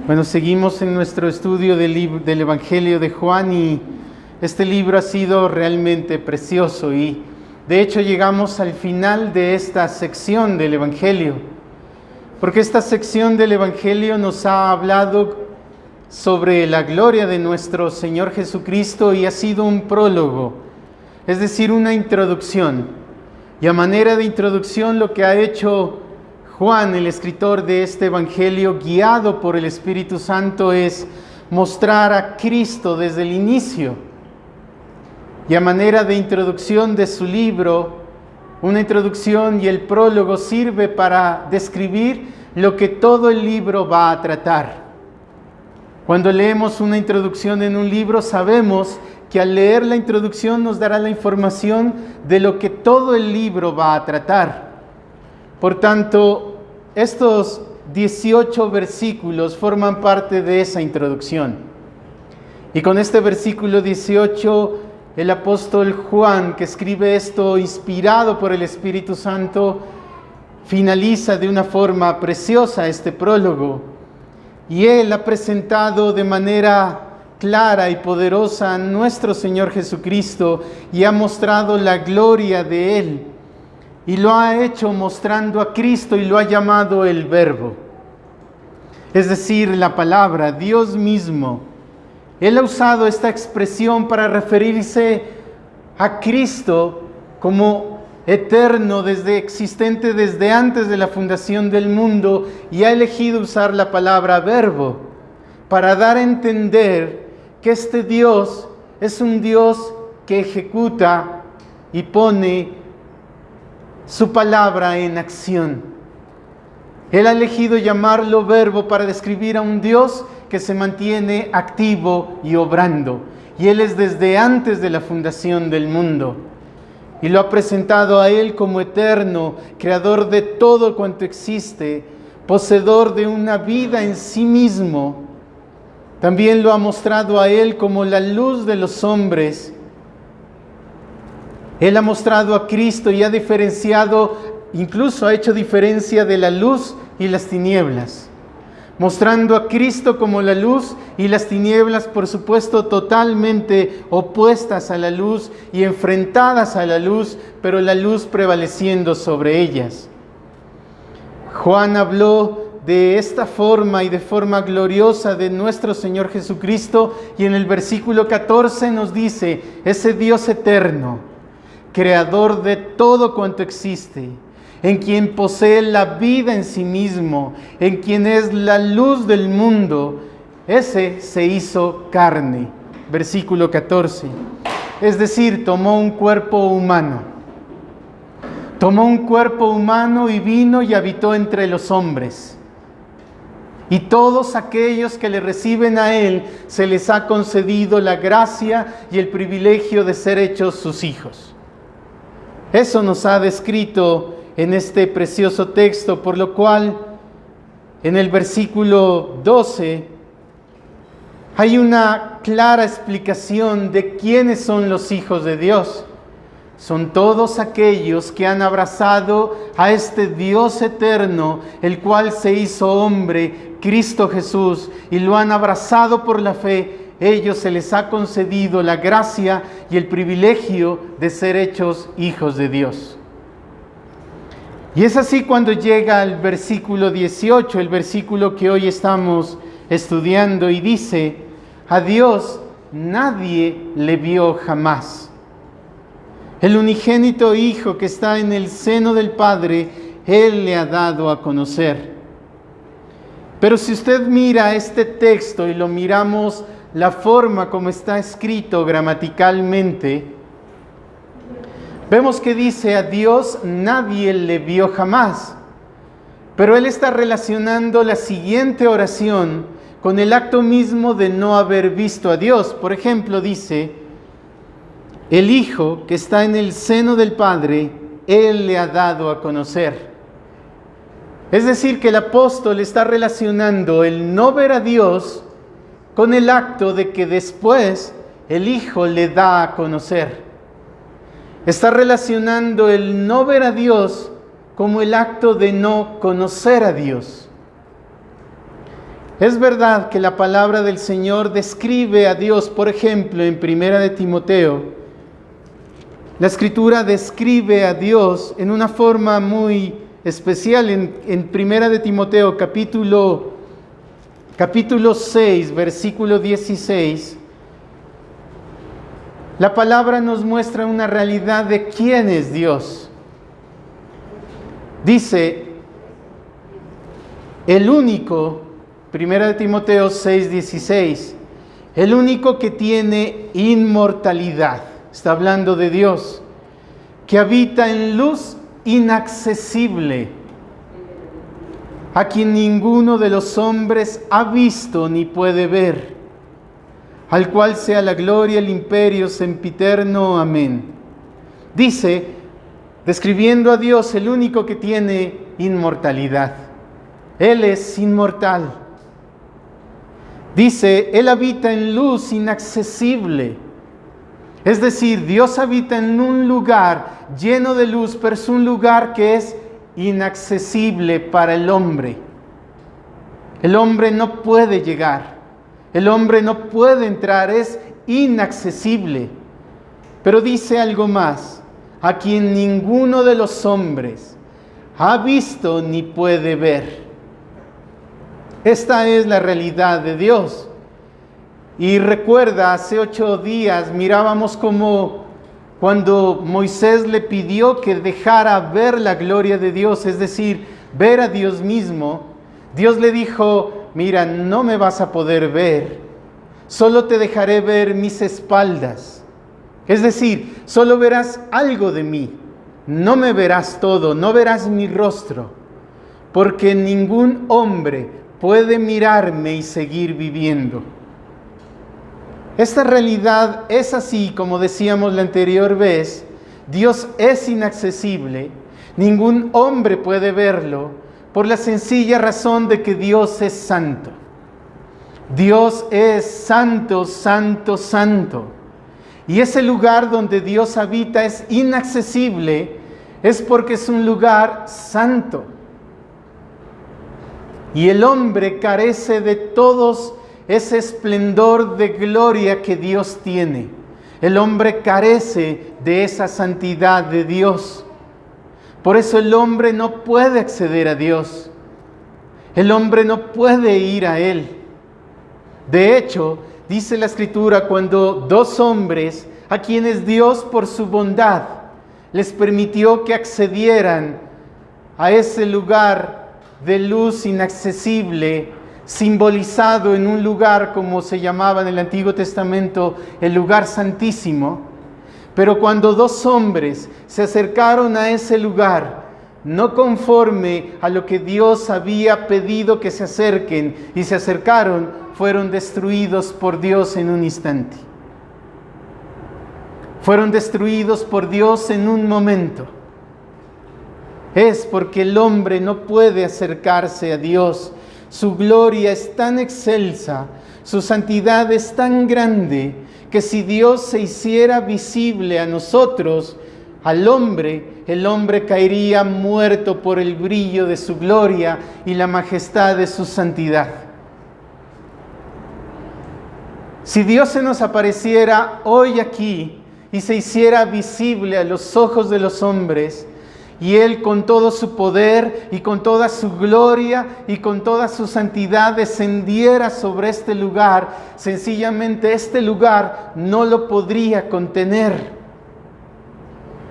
Bueno, seguimos en nuestro estudio del Evangelio de Juan y este libro ha sido realmente precioso y de hecho llegamos al final de esta sección del Evangelio, porque esta sección del Evangelio nos ha hablado sobre la gloria de nuestro Señor Jesucristo y ha sido un prólogo, es decir, una introducción. Y a manera de introducción lo que ha hecho Juan, el escritor de este Evangelio, guiado por el Espíritu Santo, es mostrar a Cristo desde el inicio. Y a manera de introducción de su libro, una introducción y el prólogo sirve para describir lo que todo el libro va a tratar. Cuando leemos una introducción en un libro, sabemos que al leer la introducción nos dará la información de lo que todo el libro va a tratar. Por tanto, estos 18 versículos forman parte de esa introducción. Y con este versículo 18, el apóstol Juan, que escribe esto inspirado por el Espíritu Santo, finaliza de una forma preciosa este prólogo. Y él ha presentado de manera clara y poderosa a nuestro Señor Jesucristo y ha mostrado la gloria de Él. Y lo ha hecho mostrando a Cristo y lo ha llamado el Verbo. Es decir, la palabra, Dios mismo. Él ha usado esta expresión para referirse a Cristo como eterno, existente desde antes de la fundación del mundo, y ha elegido usar la palabra Verbo para dar a entender que este Dios es un Dios que ejecuta y pone su palabra en acción. Él ha elegido llamarlo Verbo para describir a un Dios que se mantiene activo y obrando. Y Él es desde antes de la fundación del mundo. Y lo ha presentado a Él como eterno, creador de todo cuanto existe, poseedor de una vida en sí mismo. También lo ha mostrado a Él como la luz de los hombres. Él ha mostrado a Cristo y ha diferenciado, incluso ha hecho diferencia de la luz y las tinieblas. Mostrando a Cristo como la luz y las tinieblas, por supuesto, totalmente opuestas a la luz y enfrentadas a la luz, pero la luz prevaleciendo sobre ellas. Juan habló de esta forma y de forma gloriosa de nuestro Señor Jesucristo y en el versículo 14 nos dice, ese Dios eterno, creador de todo cuanto existe, en quien posee la vida en sí mismo, en quien es la luz del mundo, ese se hizo carne. Versículo 14. Es decir, tomó un cuerpo humano. Tomó un cuerpo humano y vino y habitó entre los hombres. Y todos aquellos que le reciben a Él, se les ha concedido la gracia y el privilegio de ser hechos sus hijos. Eso nos ha descrito en este precioso texto, por lo cual en el versículo 12 hay una clara explicación de quiénes son los hijos de Dios. Son todos aquellos que han abrazado a este Dios eterno, el cual se hizo hombre, Cristo Jesús, y lo han abrazado por la fe. Ellos se les ha concedido la gracia y el privilegio de ser hechos hijos de Dios. Y es así cuando llega al versículo 18, el versículo que hoy estamos estudiando, y dice, a Dios nadie le vio jamás. El unigénito Hijo que está en el seno del Padre, Él le ha dado a conocer. Pero si usted mira este texto y lo miramos la forma como está escrito gramaticalmente, vemos que dice, a Dios nadie le vio jamás. Pero él está relacionando la siguiente oración con el acto mismo de no haber visto a Dios. Por ejemplo, dice, el Hijo que está en el seno del Padre, Él le ha dado a conocer. Es decir, que el apóstol está relacionando el no ver a Dios con el acto de que después el Hijo le da a conocer. Está relacionando el no ver a Dios como el acto de no conocer a Dios. Es verdad que la palabra del Señor describe a Dios, por ejemplo, en Primera de Timoteo, la Escritura describe a Dios en una forma muy especial en Primera de Timoteo, capítulo 6, versículo 16. La palabra nos muestra una realidad de quién es Dios. Dice, el único, Primera de Timoteo 6, 16, el único que tiene inmortalidad, está hablando de Dios, que habita en luz inaccesible, a quien ninguno de los hombres ha visto ni puede ver, al cual sea la gloria, el imperio sempiterno. Amén. Dice, describiendo a Dios, el único que tiene inmortalidad. Él es inmortal. Dice, Él habita en luz inaccesible. Es decir, Dios habita en un lugar lleno de luz, pero es un lugar que es inaccesible para el hombre. El hombre no puede llegar. El hombre no puede entrar, es inaccesible. Pero dice algo más, a quien ninguno de los hombres ha visto ni puede ver. Esta es la realidad de Dios. Y recuerda, hace 8 días mirábamos como cuando Moisés le pidió que dejara ver la gloria de Dios, es decir, ver a Dios mismo, Dios le dijo, mira, no me vas a poder ver, solo te dejaré ver mis espaldas. Es decir, solo verás algo de mí, no me verás todo, no verás mi rostro, porque ningún hombre puede mirarme y seguir viviendo. Esta realidad es así, como decíamos la anterior vez. Dios es inaccesible, ningún hombre puede verlo, por la sencilla razón de que Dios es santo. Dios es santo, santo, santo. Y ese lugar donde Dios habita es inaccesible, es porque es un lugar santo. Y el hombre carece de todos ese esplendor de gloria que Dios tiene. El hombre carece de esa santidad de Dios. Por eso el hombre no puede acceder a Dios. El hombre no puede ir a Él. De hecho, dice la Escritura, cuando 2 hombres, a quienes Dios por su bondad les permitió que accedieran a ese lugar de luz inaccesible, simbolizado en un lugar como se llamaba en el Antiguo Testamento, el lugar santísimo. Pero cuando 2 hombres se acercaron a ese lugar, no conforme a lo que Dios había pedido que se acerquen, y se acercaron, fueron destruidos por Dios en un instante. Fueron destruidos por Dios en un momento. Es porque el hombre no puede acercarse a Dios. Su gloria es tan excelsa, su santidad es tan grande, que si Dios se hiciera visible a nosotros, al hombre, el hombre caería muerto por el brillo de su gloria y la majestad de su santidad. Si Dios se nos apareciera hoy aquí y se hiciera visible a los ojos de los hombres, y Él con todo su poder y con toda su gloria y con toda su santidad descendiera sobre este lugar, sencillamente este lugar no lo podría contener.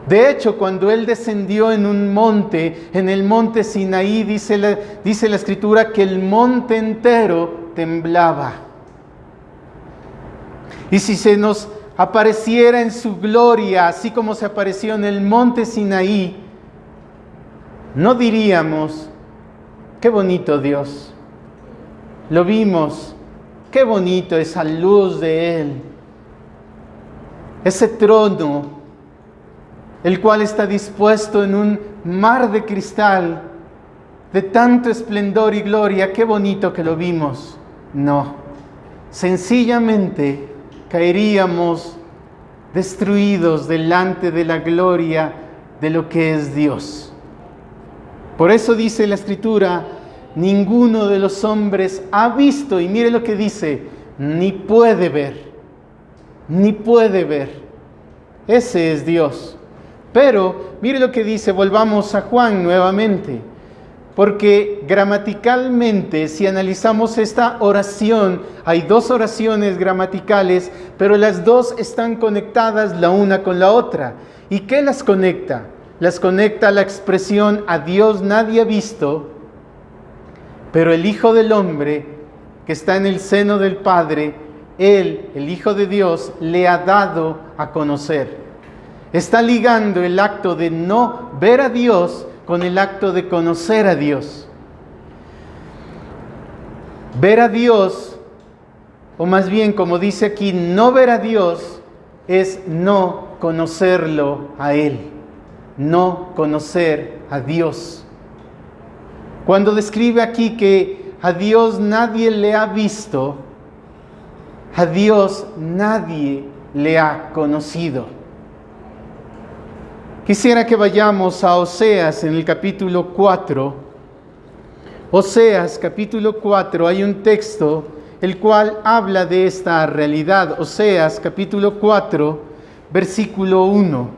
De hecho, cuando Él descendió en un monte, en el monte Sinaí, dice la Escritura que el monte entero temblaba. Y si se nos apareciera en su gloria, así como se apareció en el monte Sinaí, no diríamos, qué bonito Dios, lo vimos, qué bonito esa luz de Él, ese trono, el cual está dispuesto en un mar de cristal, de tanto esplendor y gloria, qué bonito que lo vimos. No, sencillamente caeríamos destruidos delante de la gloria de lo que es Dios. Por eso dice la Escritura ninguno de los hombres ha visto, y mire lo que dice, ni puede ver, ni puede ver. Ese es Dios. Pero mire lo que dice, volvamos a Juan nuevamente, porque gramaticalmente, si analizamos esta oración, hay dos oraciones gramaticales, pero las dos están conectadas la una con la otra. ¿Y qué las conecta? Las conecta la expresión a Dios nadie ha visto, pero el Hijo del Hombre que está en el seno del Padre, Él, el Hijo de Dios, le ha dado a conocer. Está ligando el acto de no ver a Dios con el acto de conocer a Dios. Ver a Dios, o más bien como dice aquí, no ver a Dios es no conocerlo a Él, no conocer a Dios. Cuando describe aquí que a Dios nadie le ha visto, a Dios nadie le ha conocido. Quisiera que vayamos a Oseas en el capítulo 4. Oseas capítulo 4, hay un texto el cual habla de esta realidad. Oseas capítulo 4, versículo 1.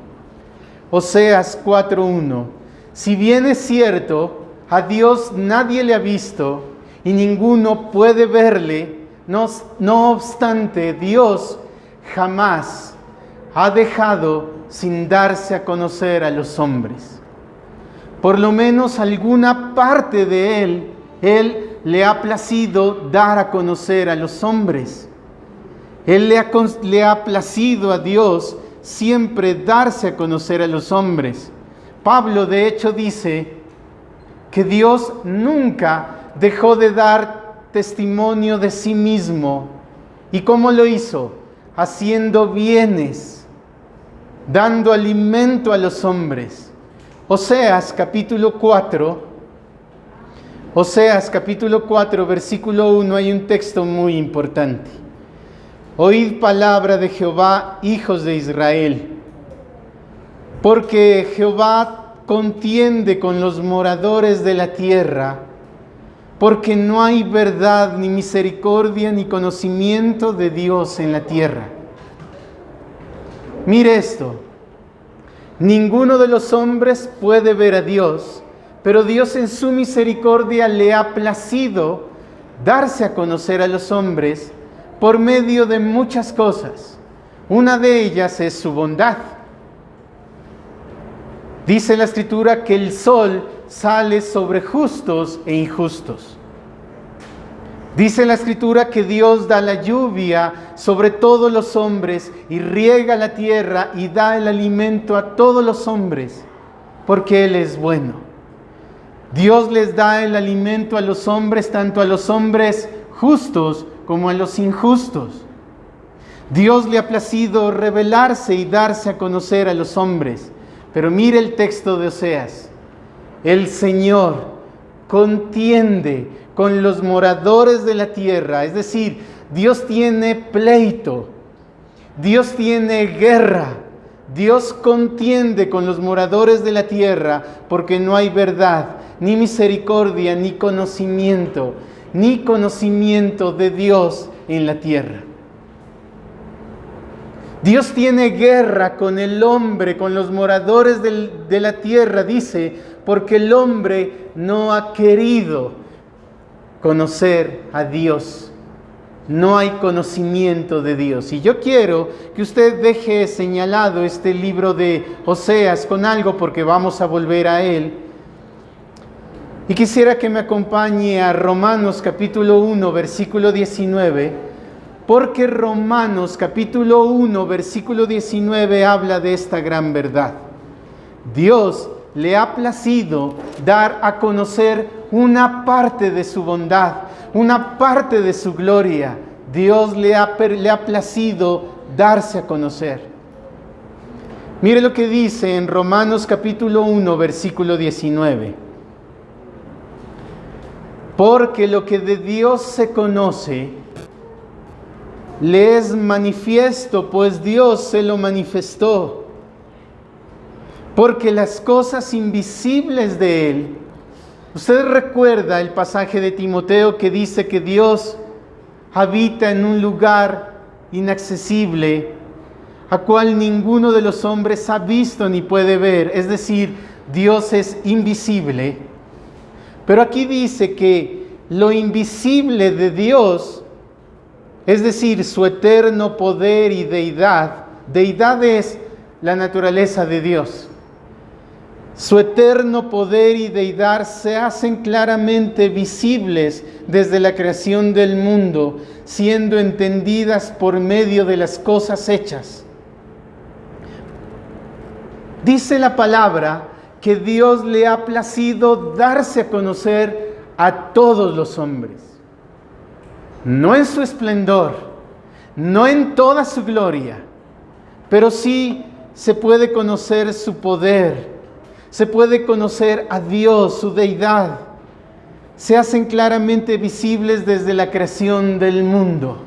Oseas 4:1. Si bien es cierto, a Dios nadie le ha visto y ninguno puede verle, no obstante, Dios jamás ha dejado sin darse a conocer a los hombres. Por lo menos alguna parte de Él le ha placido dar a conocer a los hombres. Él le ha placido a Dios siempre darse a conocer a los hombres. Pablo de hecho dice que Dios nunca dejó de dar testimonio de sí mismo. ¿Y cómo lo hizo? Haciendo bienes, dando alimento a los hombres. Oseas capítulo 4, versículo 1, hay un texto muy importante. Oíd palabra de Jehová, hijos de Israel, porque Jehová contiende con los moradores de la tierra, porque no hay verdad, ni misericordia, ni conocimiento de Dios en la tierra. Mire esto, ninguno de los hombres puede ver a Dios, pero Dios en su misericordia le ha placido darse a conocer a los hombres por medio de muchas cosas. Una de ellas es su bondad. Dice la Escritura que el sol sale sobre justos e injustos. Dice la Escritura que Dios da la lluvia sobre todos los hombres y riega la tierra y da el alimento a todos los hombres, porque Él es bueno. Dios les da el alimento a los hombres, tanto a los hombres justos como a los injustos. Dios le ha placido revelarse y darse a conocer a los hombres. Pero mire el texto de Oseas. El Señor contiende con los moradores de la tierra, es decir, Dios tiene pleito, Dios tiene guerra, Dios contiende con los moradores de la tierra porque no hay verdad, ni misericordia, ni conocimiento de Dios en la tierra. Dios tiene guerra con el hombre, con los moradores de la tierra, dice, porque el hombre no ha querido conocer a Dios. No hay conocimiento de Dios. Y yo quiero que usted deje señalado este libro de Oseas con algo, porque vamos a volver a él. Y quisiera que me acompañe a Romanos capítulo 1, versículo 19, porque Romanos capítulo 1, versículo 19 habla de esta gran verdad. Dios le ha placido dar a conocer una parte de su bondad, una parte de su gloria. Dios le ha placido darse a conocer. Mire lo que dice en Romanos capítulo 1, versículo 19. Porque lo que de Dios se conoce le es manifiesto, pues Dios se lo manifestó. Porque las cosas invisibles de Él, Usted recuerda el pasaje de Timoteo que dice que Dios habita en un lugar inaccesible, a cual ninguno de los hombres ha visto ni puede ver. Es decir, Dios es invisible. Pero aquí dice que lo invisible de Dios, es decir, su eterno poder y deidad es la naturaleza de Dios. Su eterno poder y deidad se hacen claramente visibles desde la creación del mundo, siendo entendidas por medio de las cosas hechas. Dice la palabra que Dios le ha placido darse a conocer a todos los hombres. No en su esplendor, no en toda su gloria, pero sí se puede conocer su poder, se puede conocer a Dios, su deidad. Se hacen claramente visibles desde la creación del mundo.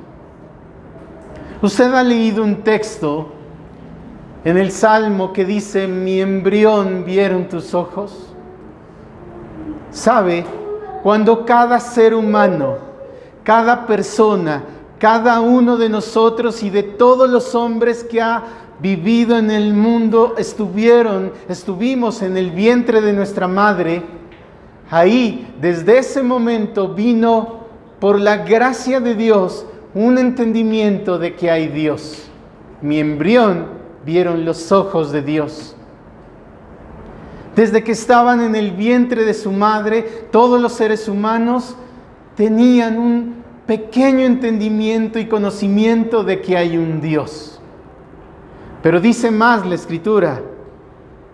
Usted ha leído un texto en el Salmo que dice: mi embrión vieron tus ojos. ¿Sabe? Cuando cada ser humano, cada persona, cada uno de nosotros y de todos los hombres que ha vivido en el mundo estuvimos en el vientre de nuestra madre, ahí, desde ese momento vino, por la gracia de Dios, un entendimiento de que hay Dios. Mi embrión vieron los ojos de Dios. Desde que estaban en el vientre de su madre, todos los seres humanos tenían un pequeño entendimiento y conocimiento de que hay un Dios. Pero dice más la Escritura,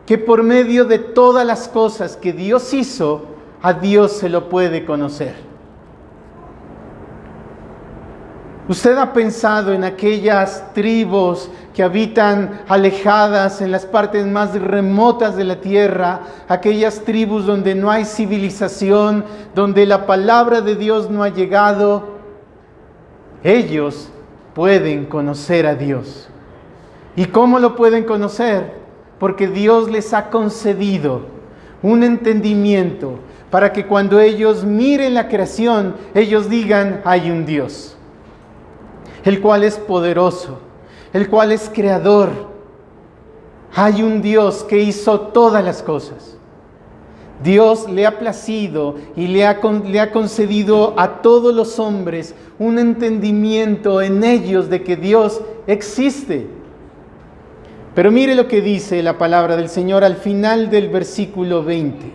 que por medio de todas las cosas que Dios hizo, a Dios se lo puede conocer. ¿Usted ha pensado en aquellas tribus que habitan alejadas en las partes más remotas de la tierra? Aquellas tribus donde no hay civilización, donde la palabra de Dios no ha llegado. Ellos pueden conocer a Dios. ¿Y cómo lo pueden conocer? Porque Dios les ha concedido un entendimiento para que cuando ellos miren la creación, ellos digan: hay un Dios, el cual es poderoso, el cual es creador. Hay un Dios que hizo todas las cosas. Dios le ha placido y le ha concedido a todos los hombres un entendimiento en ellos de que Dios existe. Pero mire lo que dice la palabra del Señor al final del versículo 20.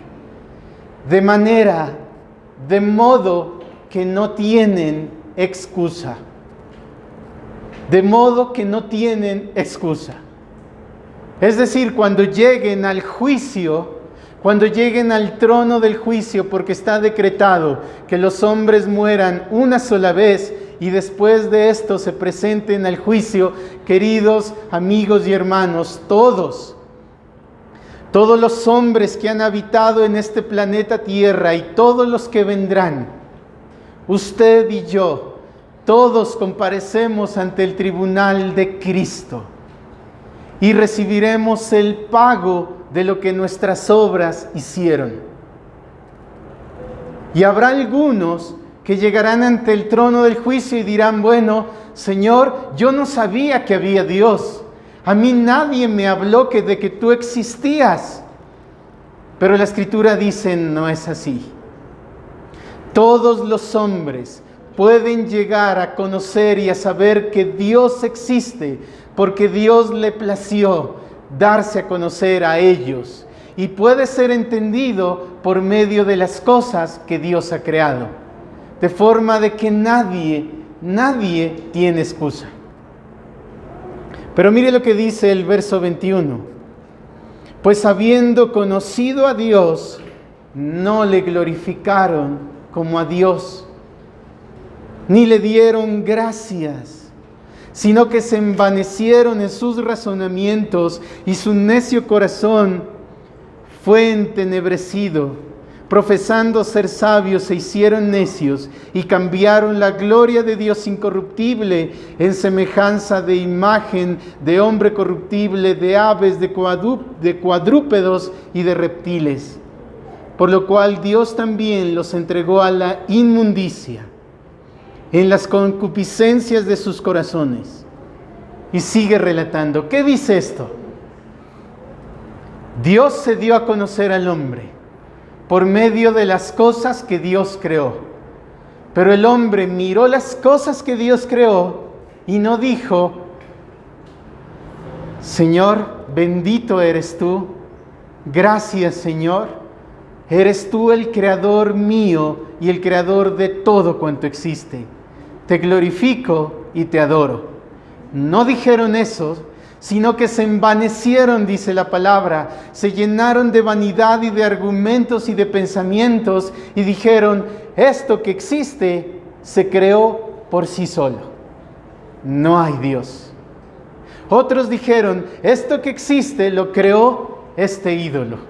De modo que no tienen excusa. De modo que no tienen excusa. Es decir, cuando lleguen al juicio, cuando lleguen al trono del juicio, porque está decretado que los hombres mueran una sola vez y después de esto se presenten al juicio, queridos amigos y hermanos, todos los hombres que han habitado en este planeta Tierra y todos los que vendrán, usted y yo, todos comparecemos ante el tribunal de Cristo y recibiremos el pago de lo que nuestras obras hicieron. Y habrá algunos que llegarán ante el trono del juicio y dirán: bueno, Señor, yo no sabía que había Dios. A mí nadie me habló de que tú existías. Pero la Escritura dice: no es así. Todos los hombres pueden llegar a conocer y a saber que Dios existe, porque Dios le plació darse a conocer a ellos. Y puede ser entendido por medio de las cosas que Dios ha creado. De forma de que nadie tiene excusa. Pero mire lo que dice el verso 21. Pues habiendo conocido a Dios, no le glorificaron como a Dios, ni le dieron gracias, sino que se envanecieron en sus razonamientos y su necio corazón fue entenebrecido. Profesando ser sabios, se hicieron necios y cambiaron la gloria de Dios incorruptible en semejanza de imagen de hombre corruptible, de aves, de cuadrúpedos y de reptiles. por lo cual Dios también los entregó a la inmundicia en las concupiscencias de sus corazones. Y sigue relatando. ¿Qué dice esto? Dios se dio a conocer al hombre por medio de las cosas que Dios creó. Pero el hombre miró las cosas que Dios creó y no dijo: Señor, bendito eres tú. Gracias, Señor. Eres tú el creador mío y el creador de todo cuanto existe. Te glorifico y te adoro. No dijeron eso, sino que se envanecieron, dice la palabra, se llenaron de vanidad y de argumentos y de pensamientos y dijeron: esto que existe se creó por sí solo. No hay Dios. Otros dijeron: esto que existe lo creó este ídolo.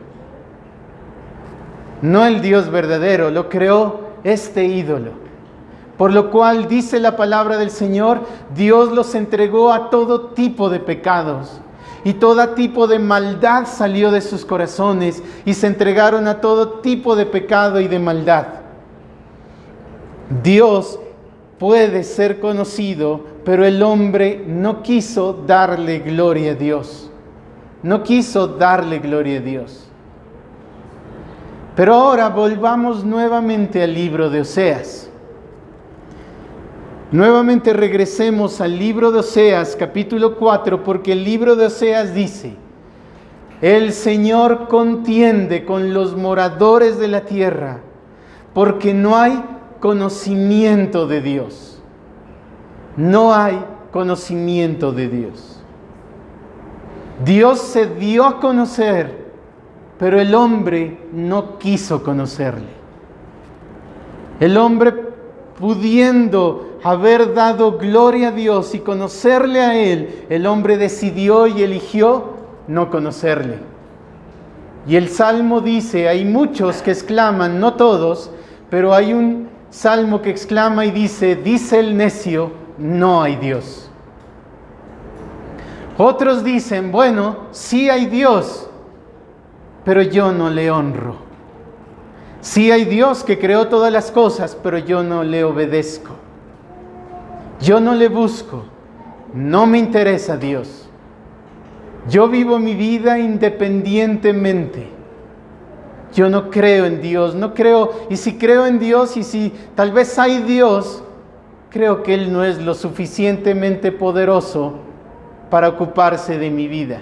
No el Dios verdadero, lo creó este ídolo. Por lo cual dice la palabra del Señor, Dios los entregó a todo tipo de pecados y todo tipo de maldad salió de sus corazones y se entregaron a todo tipo de pecado y de maldad. Dios puede ser conocido, pero el hombre no quiso darle gloria a Dios. No quiso darle gloria a Dios. Pero ahora volvamos nuevamente al libro de Oseas. Nuevamente regresemos al libro de Oseas, capítulo 4, porque el libro de Oseas dice: el Señor contiende con los moradores de la tierra, porque no hay conocimiento de Dios. No hay conocimiento de Dios. Dios se dio a conocer, pero el hombre no quiso conocerle. El hombre, pudiendo haber dado gloria a Dios y conocerle a Él, el hombre decidió y eligió no conocerle. Y el Salmo dice, hay muchos que exclaman, no todos, pero hay un Salmo que exclama y dice: dice el necio, no hay Dios. Otros dicen, bueno, sí hay Dios, pero yo no le honro. Sí hay Dios que creó todas las cosas, pero yo no le obedezco. Yo no le busco. No me interesa Dios. Yo vivo mi vida independientemente. Yo no creo en Dios, no creo, y si creo en Dios, y si tal vez hay Dios, creo que Él no es lo suficientemente poderoso para ocuparse de mi vida.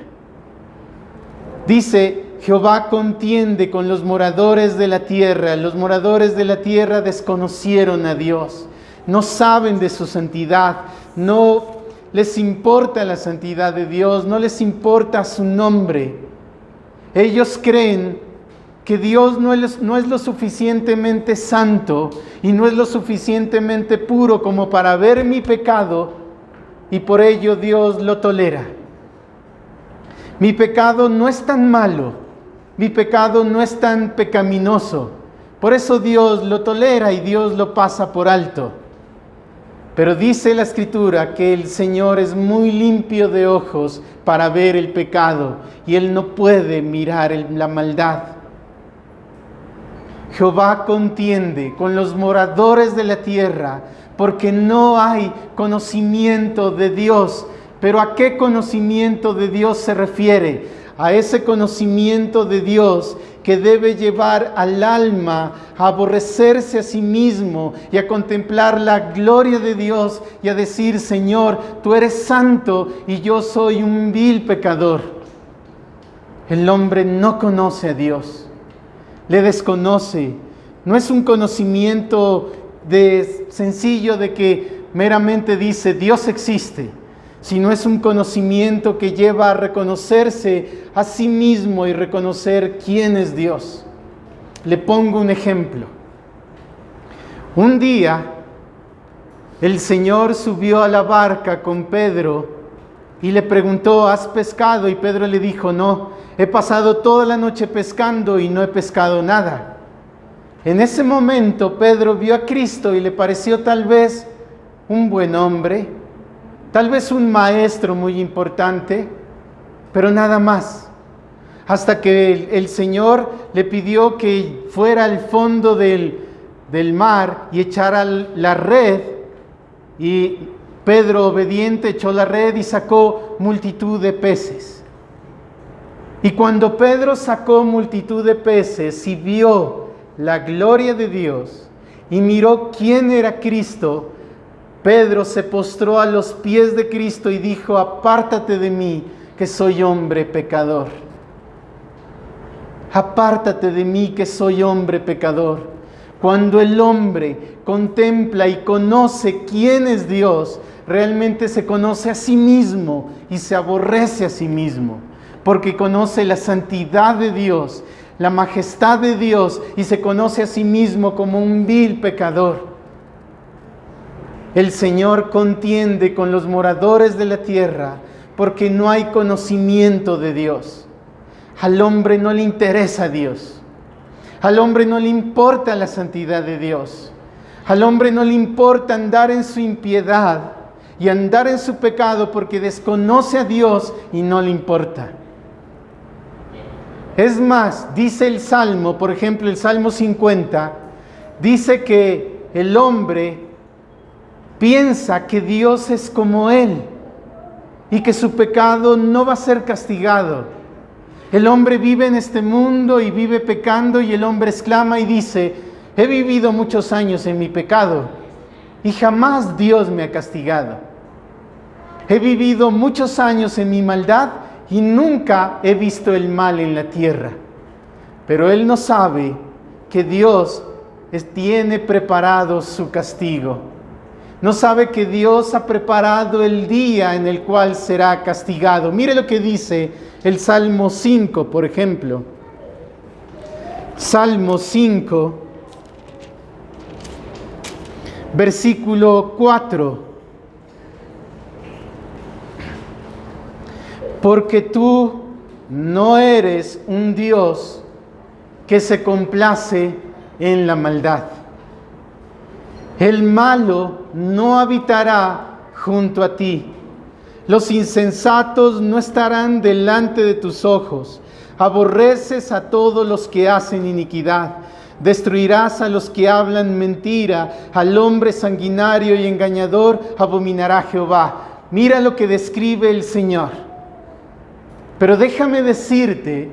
Dice: Jehová contiende con los moradores de la tierra. Los moradores de la tierra desconocieron a Dios. No saben de su santidad. No les importa la santidad de Dios. No les importa su nombre. Ellos creen que Dios no es lo suficientemente santo y no es lo suficientemente puro como para ver mi pecado, y por ello Dios lo tolera. Mi pecado no es tan malo. Mi pecado no es tan pecaminoso. Por eso Dios lo tolera y Dios lo pasa por alto. Pero dice la Escritura que el Señor es muy limpio de ojos para ver el pecado y Él no puede mirar la maldad. Jehová contiende con los moradores de la tierra porque no hay conocimiento de Dios. ¿Pero a qué conocimiento de Dios se refiere? A ese conocimiento de Dios que debe llevar al alma a aborrecerse a sí mismo y a contemplar la gloria de Dios y a decir: Señor, tú eres santo y yo soy un vil pecador. El hombre no conoce a Dios, le desconoce. No es un conocimiento sencillo de que meramente dice Dios existe, sino es un conocimiento que lleva a reconocerse a sí mismo y reconocer quién es Dios. Le pongo un ejemplo. Un día, el Señor subió a la barca con Pedro y le preguntó: ¿has pescado? Y Pedro le dijo: no, he pasado toda la noche pescando y no he pescado nada. En ese momento Pedro vio a Cristo y le pareció tal vez un buen hombre, tal vez un maestro muy importante, pero nada más. hasta que el Señor le pidió que fuera al fondo del mar y echara la red, y Pedro, obediente, echó la red y sacó multitud de peces. Y cuando Pedro sacó multitud de peces y vio la gloria de Dios y miró quién era Cristo, Pedro se postró a los pies de Cristo y dijo: apártate de mí, que soy hombre pecador. Apártate de mí, que soy hombre pecador. Cuando el hombre contempla y conoce quién es Dios, realmente se conoce a sí mismo y se aborrece a sí mismo, porque conoce la santidad de Dios, la majestad de Dios, y se conoce a sí mismo como un vil pecador. El Señor contiende con los moradores de la tierra porque no hay conocimiento de Dios. Al hombre no le interesa Dios. Al hombre no le importa la santidad de Dios. Al hombre no le importa andar en su impiedad y andar en su pecado porque desconoce a Dios y no le importa. Es más, dice el Salmo, por ejemplo, el Salmo 50, dice que el hombre piensa que Dios es como él y que su pecado no va a ser castigado. El hombre vive en este mundo y vive pecando, y el hombre exclama y dice: he vivido muchos años en mi pecado y jamás Dios me ha castigado. He vivido muchos años en mi maldad y nunca he visto el mal en la tierra. Pero él no sabe que Dios tiene preparado su castigo. No sabe que Dios ha preparado el día en el cual será castigado. Mire lo que dice el Salmo 5, por ejemplo. Salmo 5, versículo 4. Porque tú no eres un Dios que se complace en la maldad. El malo no habitará junto a ti. Los insensatos no estarán delante de tus ojos. Aborreces a todos los que hacen iniquidad. Destruirás a los que hablan mentira. Al hombre sanguinario y engañador abominará Jehová. Mira lo que describe el Señor. Pero déjame decirte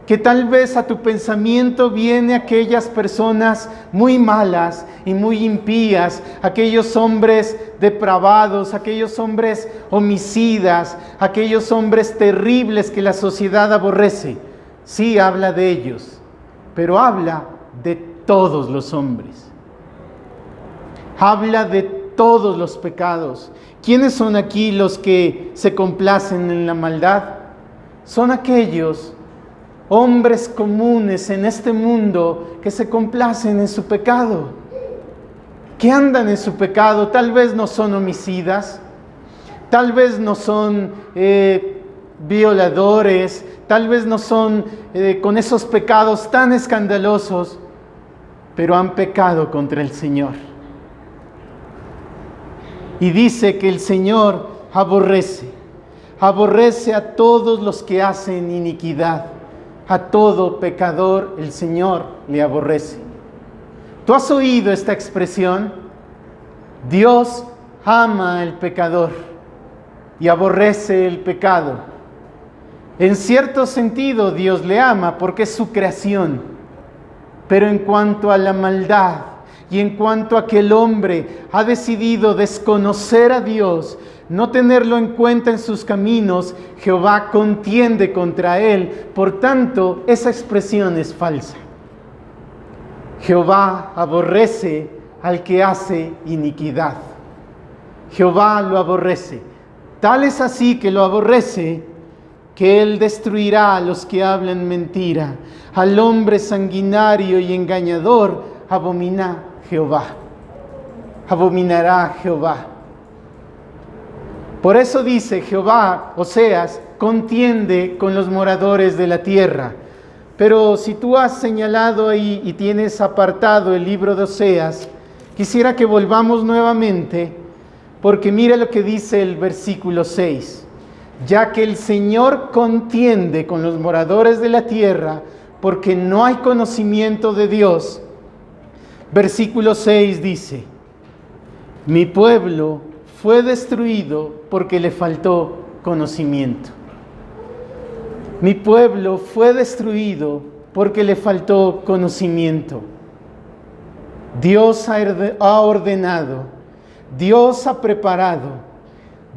que tal vez a tu pensamiento viene aquellas personas muy malas y muy impías, aquellos hombres depravados, aquellos hombres homicidas, aquellos hombres terribles que la sociedad aborrece. Sí, habla de ellos, pero habla de todos los hombres. Habla de todos los pecados. ¿Quiénes son aquí los que se complacen en la maldad? Son aquellos hombres comunes en este mundo que se complacen en su pecado, que andan en su pecado. Tal vez no son homicidas, tal vez no son violadores, tal vez no son con esos pecados tan escandalosos, pero han pecado contra el Señor. Y dice que el Señor aborrece a todos los que hacen iniquidad. A todo pecador el Señor le aborrece. ¿Tú has oído esta expresión? Dios ama al pecador y aborrece el pecado. En cierto sentido, Dios le ama porque es su creación. Pero en cuanto a la maldad y en cuanto a que el hombre ha decidido desconocer a Dios, no tenerlo en cuenta en sus caminos, Jehová contiende contra él. Por tanto, esa expresión es falsa. Jehová aborrece al que hace iniquidad. Jehová lo aborrece. Tal es así que lo aborrece, que él destruirá a los que hablan mentira. Al hombre sanguinario y engañador abomina Jehová. Abominará Jehová. Por eso dice Jehová, Oseas, contiende con los moradores de la tierra. Pero si tú has señalado ahí y tienes apartado el libro de Oseas, quisiera que volvamos nuevamente, porque mira lo que dice el versículo 6. ya que el Señor contiende con los moradores de la tierra, porque no hay conocimiento de Dios. Versículo 6 dice: mi pueblo fue destruido porque le faltó conocimiento. Mi pueblo fue destruido porque le faltó conocimiento. Dios ha ordenado, Dios ha preparado,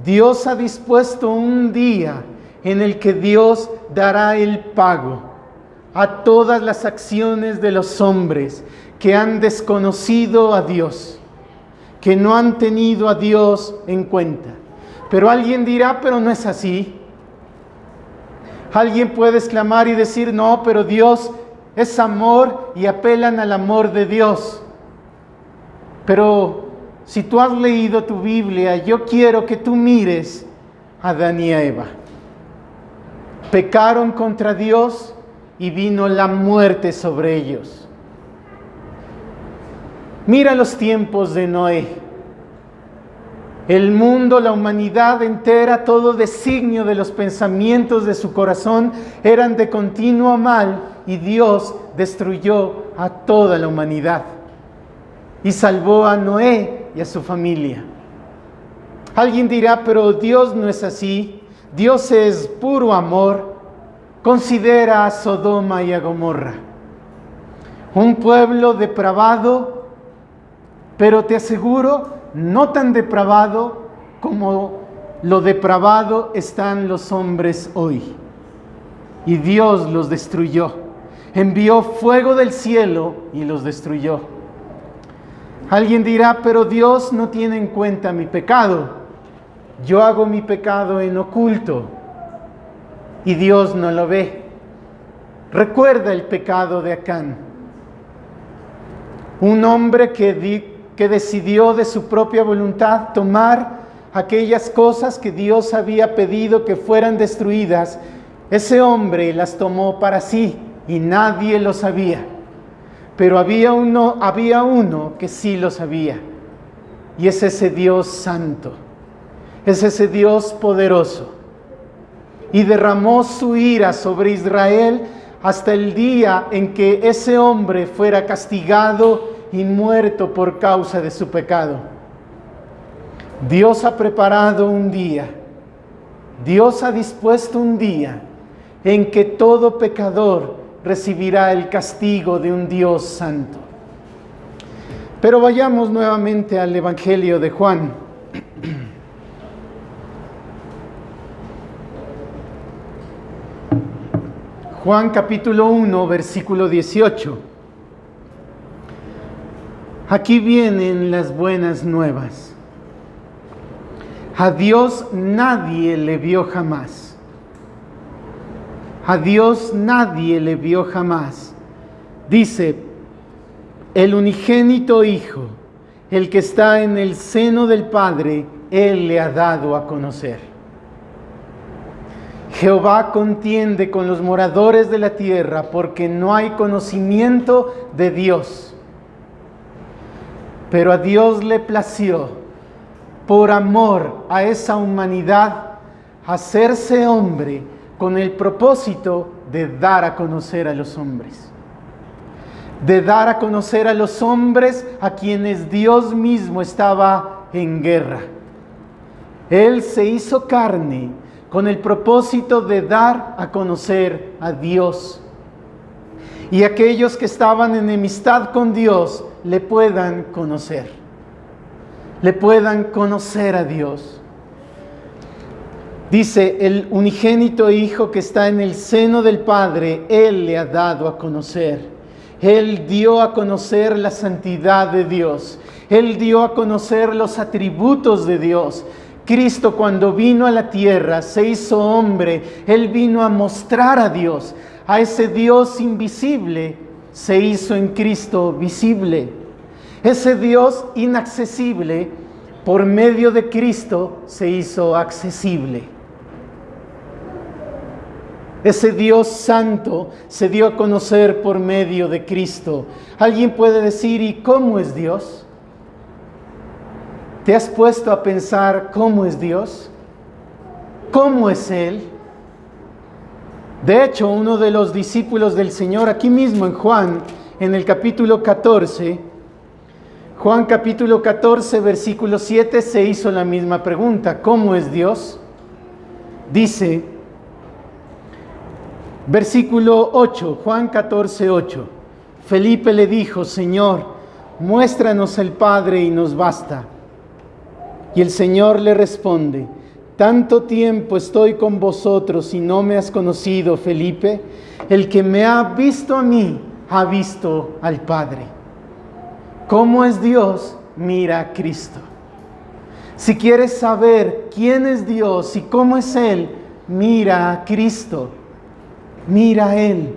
Dios ha dispuesto un día en el que Dios dará el pago a todas las acciones de los hombres que han desconocido a Dios, que no han tenido a Dios en cuenta. Pero alguien dirá, pero no es así. Alguien puede exclamar y decir, no, pero Dios es amor y apelan al amor de Dios. Pero si tú has leído tu Biblia, yo quiero que tú mires a Adán y a Eva. Pecaron contra Dios y vino la muerte sobre ellos. Mira los tiempos de Noé. El mundo, la humanidad entera, todo designio de los pensamientos de su corazón eran de continuo mal, y Dios destruyó a toda la humanidad y salvó a Noé y a su familia. Alguien dirá, pero Dios no es así. Dios es puro amor. Considera a Sodoma y a Gomorra, un pueblo depravado, pero te aseguro, no tan depravado como lo depravado están los hombres hoy. Y Dios los destruyó. Envió fuego del cielo y los destruyó. Alguien dirá, pero Dios no tiene en cuenta mi pecado. Yo hago mi pecado en oculto y Dios no lo ve. Recuerda el pecado de Acán. Un hombre que decidió de su propia voluntad tomar aquellas cosas que Dios había pedido que fueran destruidas. Ese hombre las tomó para sí y nadie lo sabía. Pero había uno que sí lo sabía. Y es ese Dios santo. Es ese Dios poderoso. Y derramó su ira sobre Israel hasta el día en que ese hombre fuera castigado y muerto por causa de su pecado. Dios ha preparado un día, Dios ha dispuesto un día en que todo pecador recibirá el castigo de un Dios santo. Pero vayamos nuevamente al Evangelio de Juan. Juan capítulo 1, versículo 18. Aquí vienen las buenas nuevas. A Dios nadie le vio jamás. A Dios nadie le vio jamás. Dice, el unigénito Hijo, el que está en el seno del Padre, Él le ha dado a conocer. Jehová contiende con los moradores de la tierra, porque no hay conocimiento de Dios. Pero a Dios le plació, por amor a esa humanidad, hacerse hombre con el propósito de dar a conocer a los hombres. De dar a conocer a los hombres a quienes Dios mismo estaba en guerra. Él se hizo carne con el propósito de dar a conocer a Dios. Y aquellos que estaban en enemistad con Dios le puedan conocer. Le puedan conocer a Dios. Dice, el unigénito Hijo que está en el seno del Padre, Él le ha dado a conocer. Él dio a conocer la santidad de Dios. Él dio a conocer los atributos de Dios. Cristo, cuando vino a la tierra, se hizo hombre. Él vino a mostrar a Dios. A ese Dios invisible se hizo en Cristo visible. Ese Dios inaccesible, por medio de Cristo, se hizo accesible. Ese Dios santo se dio a conocer por medio de Cristo. Alguien puede decir, ¿y cómo es Dios? ¿Te has puesto a pensar cómo es Dios? ¿Cómo es Él? De hecho, uno de los discípulos del Señor, aquí mismo en Juan, en el capítulo 14, Juan capítulo 14, versículo 7, se hizo la misma pregunta. ¿Cómo es Dios? Dice, versículo 8, Juan 14, 8. Felipe le dijo, Señor, muéstranos el Padre y nos basta. Y el Señor le responde, tanto tiempo estoy con vosotros y no me has conocido, Felipe. El que me ha visto a mí, ha visto al Padre. ¿Cómo es Dios? Mira a Cristo. Si quieres saber quién es Dios y cómo es Él, mira a Cristo. Mira a Él.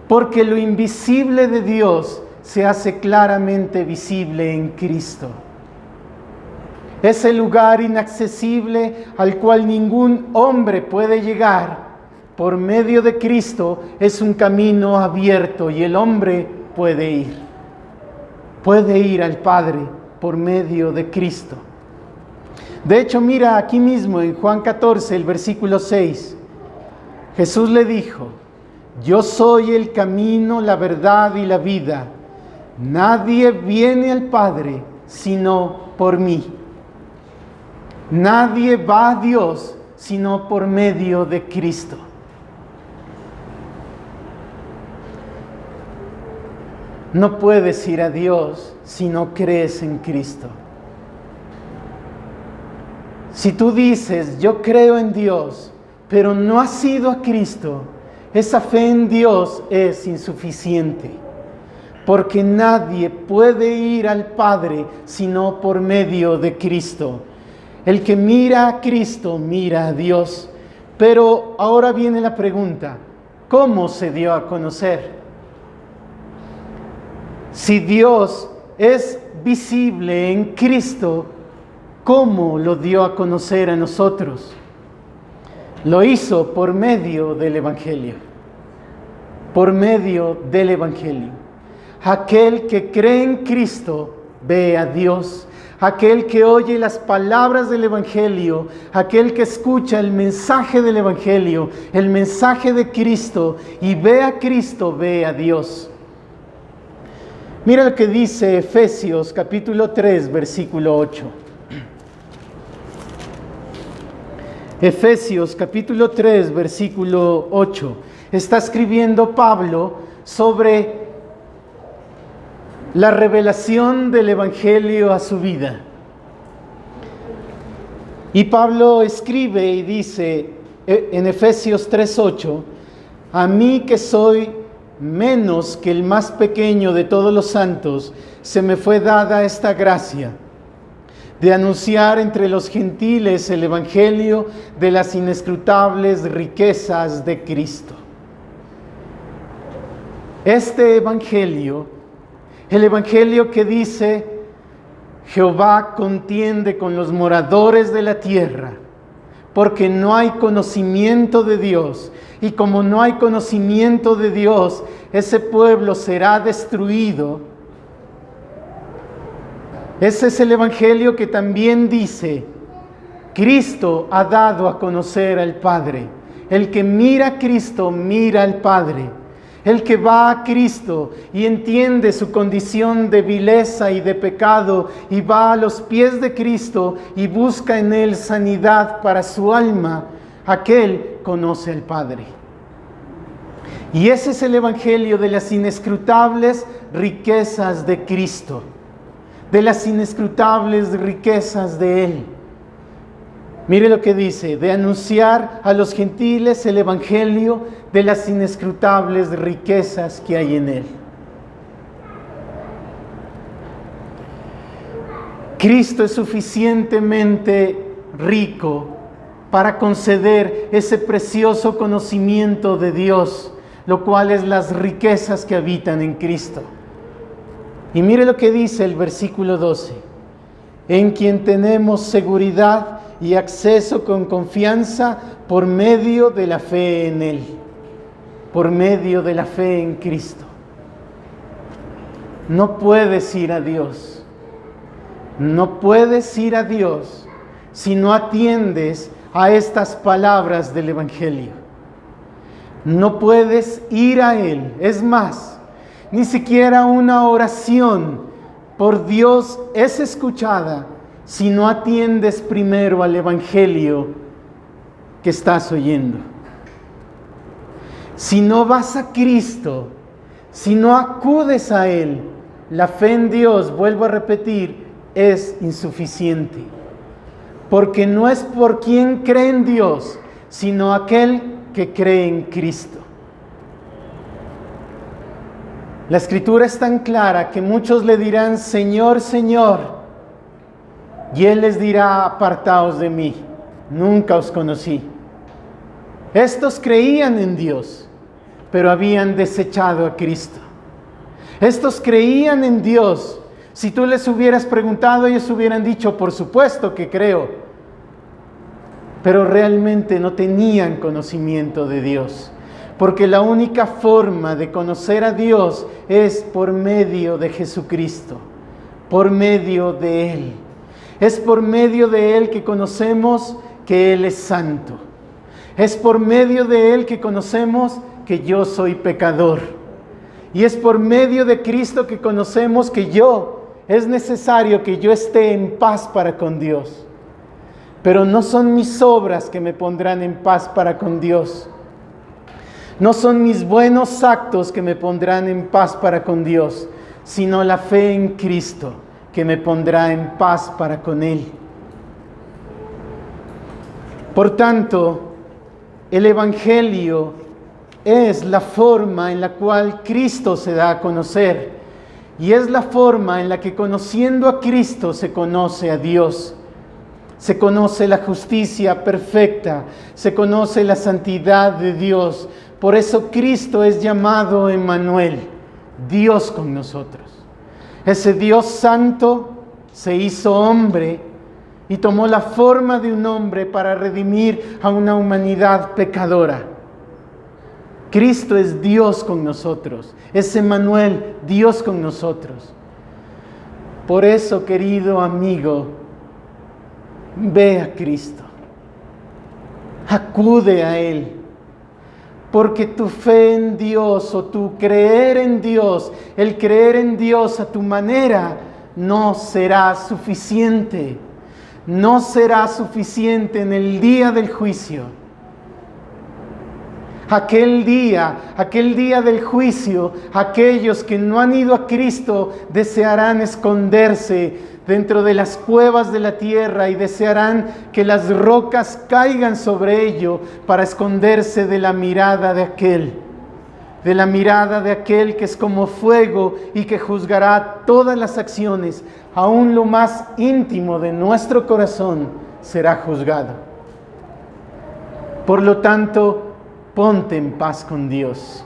Porque lo invisible de Dios se hace claramente visible en Cristo. Ese lugar inaccesible al cual ningún hombre puede llegar, por medio de Cristo, es un camino abierto y el hombre puede ir. Puede ir al Padre por medio de Cristo. De hecho, mira aquí mismo en Juan 14, el versículo 6. Jesús le dijo, yo soy el camino, la verdad y la vida. Nadie viene al Padre sino por mí. Nadie va a Dios sino por medio de Cristo. No puedes ir a Dios si no crees en Cristo. Si tú dices, yo creo en Dios, pero no has ido a Cristo, esa fe en Dios es insuficiente. Porque nadie puede ir al Padre sino por medio de Cristo. El que mira a Cristo, mira a Dios. Pero ahora viene la pregunta, ¿cómo se dio a conocer? Si Dios es visible en Cristo, ¿cómo lo dio a conocer a nosotros? Lo hizo por medio del Evangelio. Por medio del Evangelio. Aquel que cree en Cristo ve a Dios. Aquel que oye las palabras del Evangelio, aquel que escucha el mensaje del Evangelio, el mensaje de Cristo y ve a Cristo, ve a Dios. Mira lo que dice Efesios capítulo 3, versículo 8. Efesios capítulo 3, versículo 8. Está escribiendo Pablo sobre la revelación del Evangelio a su vida. Y Pablo escribe y dice en Efesios 3:8, a mí que soy menos que el más pequeño de todos los santos, se me fue dada esta gracia de anunciar entre los gentiles el Evangelio de las inescrutables riquezas de Cristo. Este Evangelio, el Evangelio que dice, Jehová contiende con los moradores de la tierra, porque no hay conocimiento de Dios. Y como no hay conocimiento de Dios, ese pueblo será destruido. Ese es el Evangelio que también dice, Cristo ha dado a conocer al Padre. El que mira a Cristo, mira al Padre. El que va a Cristo y entiende su condición de vileza y de pecado y va a los pies de Cristo y busca en Él sanidad para su alma, aquel conoce al Padre. Y ese es el Evangelio de las inescrutables riquezas de Cristo, de las inescrutables riquezas de Él. Mire lo que dice, de anunciar a los gentiles el Evangelio de las inescrutables riquezas que hay en Él. Cristo es suficientemente rico para conceder ese precioso conocimiento de Dios, lo cual es las riquezas que habitan en Cristo. Y mire lo que dice el versículo 12, en quien tenemos seguridad y acceso con confianza por medio de la fe en Él, por medio de la fe en Cristo. No puedes ir a Dios, no puedes ir a Dios si no atiendes a estas palabras del Evangelio. No puedes ir a Él. Es más, ni siquiera una oración por Dios es escuchada si no atiendes primero al Evangelio que estás oyendo. Si no vas a Cristo, si no acudes a Él, la fe en Dios, vuelvo a repetir, es insuficiente. Porque no es por quien cree en Dios, sino aquel que cree en Cristo. La Escritura es tan clara que muchos le dirán, Señor, Señor, y Él les dirá, apartaos de mí, nunca os conocí. Estos creían en Dios, pero habían desechado a Cristo. Estos creían en Dios. Si tú les hubieras preguntado, ellos hubieran dicho, por supuesto que creo. Pero realmente no tenían conocimiento de Dios. Porque la única forma de conocer a Dios es por medio de Jesucristo, por medio de Él. Es por medio de Él que conocemos que Él es santo. Es por medio de Él que conocemos que yo soy pecador. Y es por medio de Cristo que conocemos que es necesario que yo esté en paz para con Dios. Pero no son mis obras que me pondrán en paz para con Dios. No son mis buenos actos que me pondrán en paz para con Dios, sino la fe en Cristo que me pondrá en paz para con Él. Por tanto, el Evangelio es la forma en la cual Cristo se da a conocer y es la forma en la que conociendo a Cristo se conoce a Dios. Se conoce la justicia perfecta, se conoce la santidad de Dios. Por eso Cristo es llamado Emmanuel, Dios con nosotros. Ese Dios santo se hizo hombre y tomó la forma de un hombre para redimir a una humanidad pecadora. Cristo es Dios con nosotros, es Emmanuel, Dios con nosotros. Por eso, querido amigo, ve a Cristo, acude a Él, porque tu fe en Dios o tu creer en Dios, el creer en Dios a tu manera, no será suficiente. No será suficiente en el día del juicio. Aquel día del juicio, aquellos que no han ido a Cristo desearán esconderse dentro de las cuevas de la tierra y desearán que las rocas caigan sobre ello para esconderse de la mirada de aquel que es como fuego y que juzgará todas las acciones, aún lo más íntimo de nuestro corazón será juzgado. Por lo tanto, ponte en paz con Dios.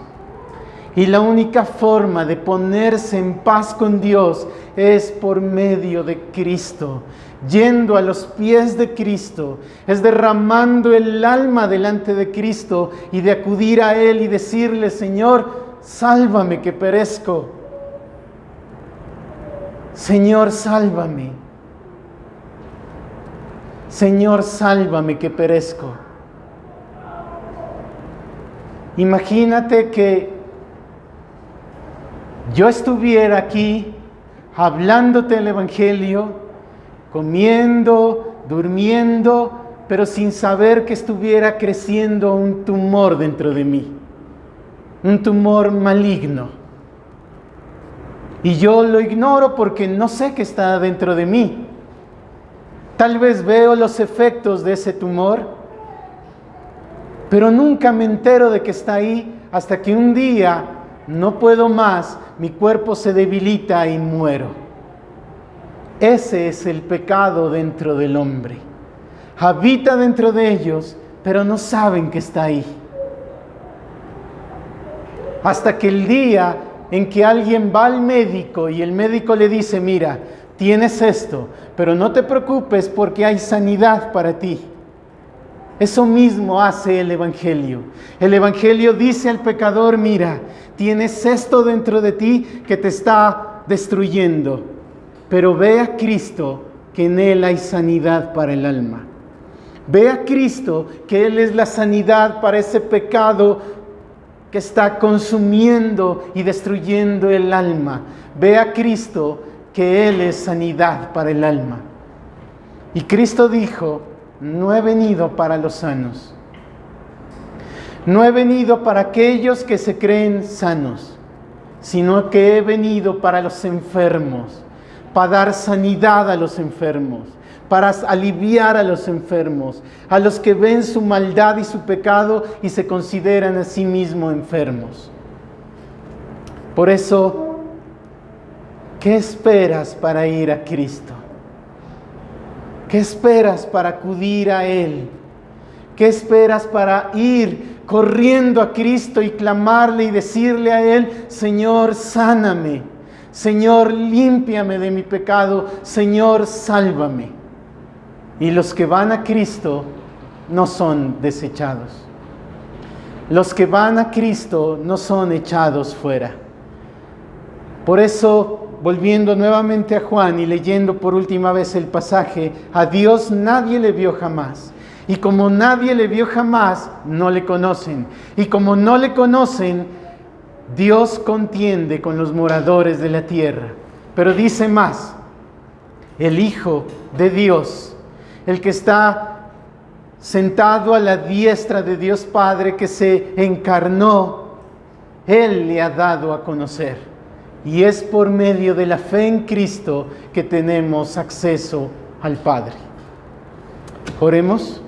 Y la única forma de ponerse en paz con Dios es por medio de Cristo, yendo a los pies de Cristo, es derramando el alma delante de Cristo y de acudir a Él y decirle, Señor, sálvame que perezco. Señor, sálvame. Señor, sálvame que perezco. Imagínate que yo estuviera aquí hablándote el Evangelio, comiendo, durmiendo, pero sin saber que estuviera creciendo un tumor dentro de mí, un tumor maligno. Y yo lo ignoro porque no sé qué está dentro de mí. Tal vez veo los efectos de ese tumor, pero nunca me entero de que está ahí hasta que un día no puedo más, mi cuerpo se debilita y muero. Ese es el pecado dentro del hombre. Habita dentro de ellos, pero no saben que está ahí. Hasta que el día en que alguien va al médico y el médico le dice, mira, tienes esto, pero no te preocupes porque hay sanidad para ti. Eso mismo hace el Evangelio. El Evangelio dice al pecador, mira, tienes esto dentro de ti que te está destruyendo, pero ve a Cristo, que en Él hay sanidad para el alma. Ve a Cristo, que Él es la sanidad para ese pecado que está consumiendo y destruyendo el alma. Ve a Cristo, que Él es sanidad para el alma. Y Cristo dijo: no he venido para los sanos. No he venido para aquellos que se creen sanos, sino que he venido para los enfermos, para dar sanidad a los enfermos, para aliviar a los enfermos, a los que ven su maldad y su pecado y se consideran a sí mismos enfermos. Por eso, ¿qué esperas para ir a Cristo? ¿Qué esperas para acudir a Él? ¿Qué esperas para ir corriendo a Cristo y clamarle y decirle a Él: Señor, sáname, Señor, límpiame de mi pecado, Señor, sálvame? Y los que van a Cristo no son desechados. Los que van a Cristo no son echados fuera. Por eso, volviendo nuevamente a Juan y leyendo por última vez el pasaje, a Dios nadie le vio jamás. Y como nadie le vio jamás, no le conocen. Y como no le conocen, Dios contiende con los moradores de la tierra. Pero dice más: el Hijo de Dios, el que está sentado a la diestra de Dios Padre, que se encarnó, Él le ha dado a conocer. Y es por medio de la fe en Cristo que tenemos acceso al Padre. Oremos.